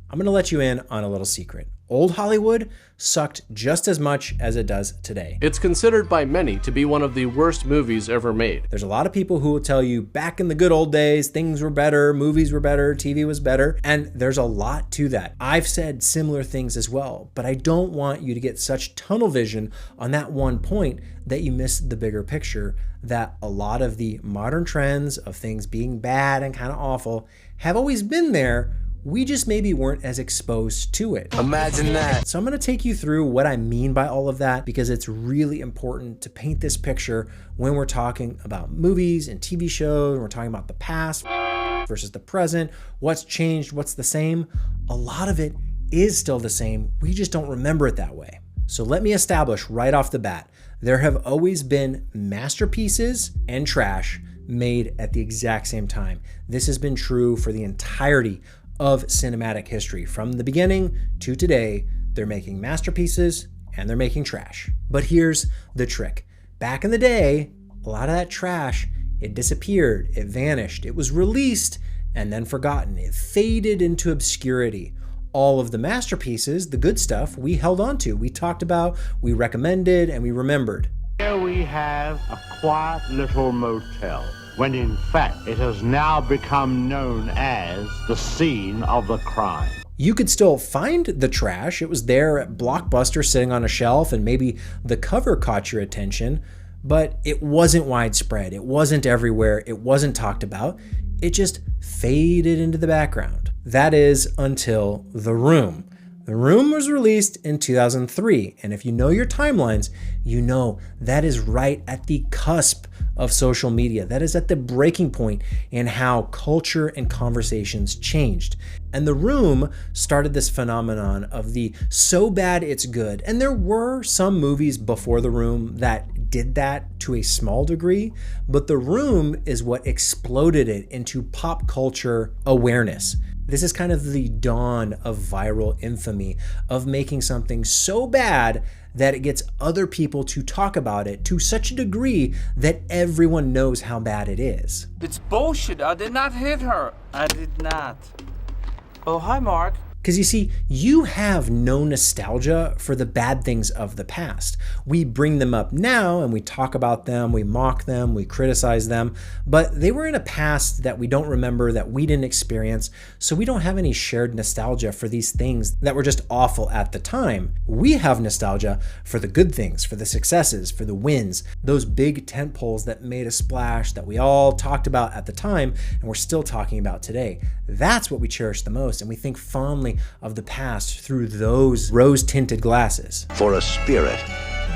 I'm gonna let you in on a little secret. Old Hollywood sucked just as much as it does today. It's considered by many to be one of the worst movies ever made. There's a lot of people who will tell you back in the good old days, things were better, movies were better, TV was better, and there's a lot to that. I've said similar things as well, but I don't want you to get such tunnel vision on that one point that you miss the bigger picture, that a lot of the modern trends of things being bad and kind of awful have always been there. We just maybe weren't as exposed to it. Imagine that. So I'm gonna take you through what I mean by all of that, because it's really important to paint this picture when we're talking about movies and TV shows, and we're talking about the past versus the present, what's changed, what's the same. A lot of it is still the same, we just don't remember it that way. So let me establish right off the bat, there have always been masterpieces and trash made at the exact same time. This has been true for the entirety of cinematic history. From the beginning to today, they're making masterpieces and they're making trash. But here's the trick. Back in the day, a lot of that trash, it disappeared, it vanished, it was released and then forgotten. It faded into obscurity. All of the masterpieces, the good stuff, we held on to, we talked about, we recommended, and we remembered. Here we have a quiet little motel, when in fact it has now become known as the scene of the crime. You could still find the trash. It was there at Blockbuster sitting on a shelf, and maybe the cover caught your attention, but it wasn't widespread. It wasn't everywhere. It wasn't talked about. It just faded into the background. That is until The Room. The Room was released in 2003, and if you know your timelines, you know that is right at the cusp of social media. That is at the breaking point in how culture and conversations changed. And The Room started this phenomenon of the so bad it's good. And there were some movies before The Room that did that to a small degree, but The Room is what exploded it into pop culture awareness. This is kind of the dawn of viral infamy, of making something so bad that it gets other people to talk about it to such a degree that everyone knows how bad it is. It's bullshit. I did not hit her. I did not. Oh, hi, Mark. Because you see, you have no nostalgia for the bad things of the past. We bring them up now and we talk about them, we mock them, we criticize them, but they were in a past that we don't remember, that we didn't experience, so we don't have any shared nostalgia for these things that were just awful at the time. We have nostalgia for the good things, for the successes, for the wins, those big tent poles that made a splash that we all talked about at the time and we're still talking about today. That's what we cherish the most, and we think fondly of the past through those rose-tinted glasses. For a spirit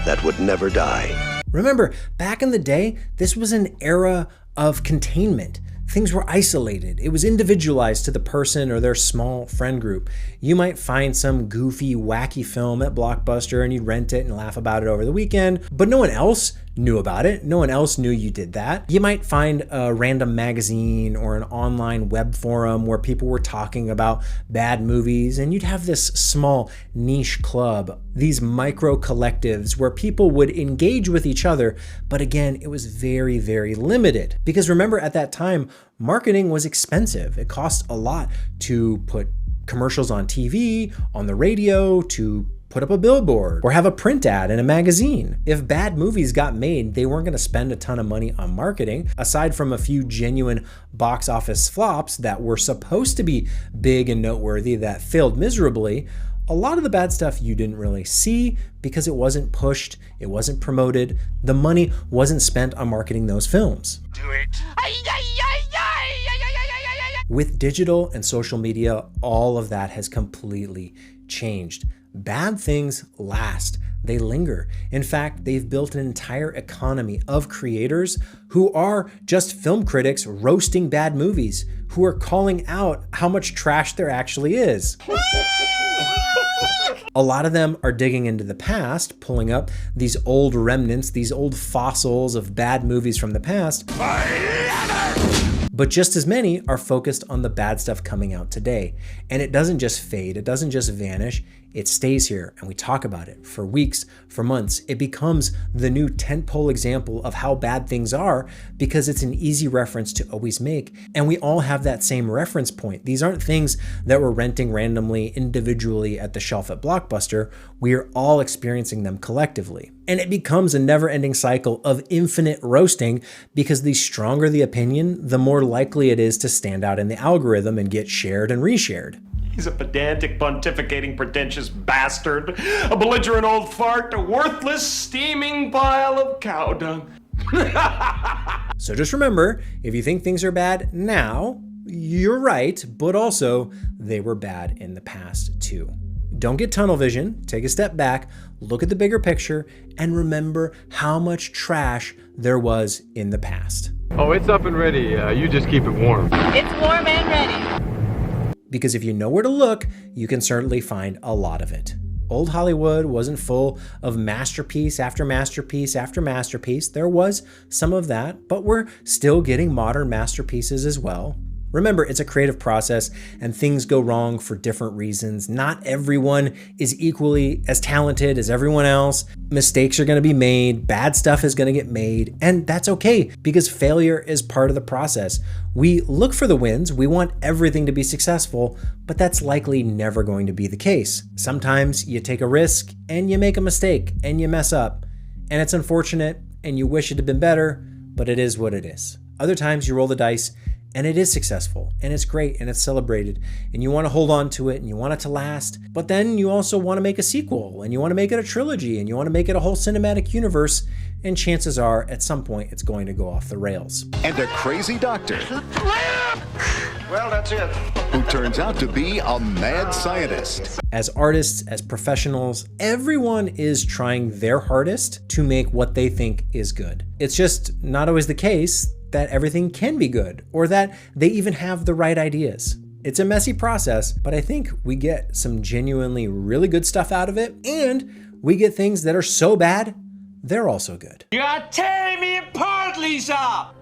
that would never die. Remember, back in the day, this was an era of containment. Things were isolated. It was individualized to the person or their small friend group. You might find some goofy, wacky film at Blockbuster and you'd rent it and laugh about it over the weekend, but no one else knew about it. No one else knew you did that. You might find a random magazine or an online web forum where people were talking about bad movies, and you'd have this small niche club, these micro collectives where people would engage with each other. But again, it was very, very limited. Because remember, at that time, marketing was expensive. It cost a lot to put commercials on TV, on the radio, to put up a billboard or have a print ad in a magazine. If bad movies got made, they weren't going to spend a ton of money on marketing. Aside from a few genuine box office flops that were supposed to be big and noteworthy that failed miserably, a lot of the bad stuff you didn't really see because it wasn't pushed, it wasn't promoted, the money wasn't spent on marketing those films. Do it. With digital and social media, all of that has completely changed. Bad things last. They linger. In fact, they've built an entire economy of creators who are just film critics roasting bad movies, who are calling out how much trash there actually is. A lot of them are digging into the past, pulling up these old remnants, these old fossils of bad movies from the past. But just as many are focused on the bad stuff coming out today. And it doesn't just fade, it doesn't just vanish, it stays here and we talk about it for weeks, for months. It becomes the new tentpole example of how bad things are because it's an easy reference to always make. And we all have that same reference point. These aren't things that we're renting randomly, individually at the shelf at Blockbuster. We are all experiencing them collectively. And it becomes a never-ending cycle of infinite roasting because the stronger the opinion, the more likely it is to stand out in the algorithm and get shared and reshared. He's a pedantic, pontificating, pretentious bastard, a belligerent old fart, a worthless, steaming pile of cow dung. So just remember, if you think things are bad now, you're right, but also they were bad in the past too. Don't get tunnel vision, take a step back, look at the bigger picture, and remember how much trash there was in the past. Oh, it's up and ready. You just keep it warm. It's warm and ready. Because if you know where to look, you can certainly find a lot of it. Old Hollywood wasn't full of masterpiece after masterpiece after masterpiece. There was some of that, but we're still getting modern masterpieces as well. Remember, it's a creative process and things go wrong for different reasons. Not everyone is equally as talented as everyone else. Mistakes are going to be made, bad stuff is going to get made, and that's okay because failure is part of the process. We look for the wins, we want everything to be successful, but that's likely never going to be the case. Sometimes you take a risk and you make a mistake and you mess up, and it's unfortunate and you wish it had been better, but it is what it is. Other times you roll the dice and it is successful and it's great and it's celebrated and you want to hold on to it and you want it to last, but then you also want to make a sequel and you want to make it a trilogy and you want to make it a whole cinematic universe, and chances are at some point it's going to go off the rails. And a crazy doctor. Well, that's it. Who turns out to be a mad scientist. As artists, as professionals, everyone is trying their hardest to make what they think is good. It's just not always the case that everything can be good or that they even have the right ideas. It's a messy process, but I think we get some genuinely really good stuff out of it, and we get things that are so bad, they're also good. You are tearing me apart, Lisa!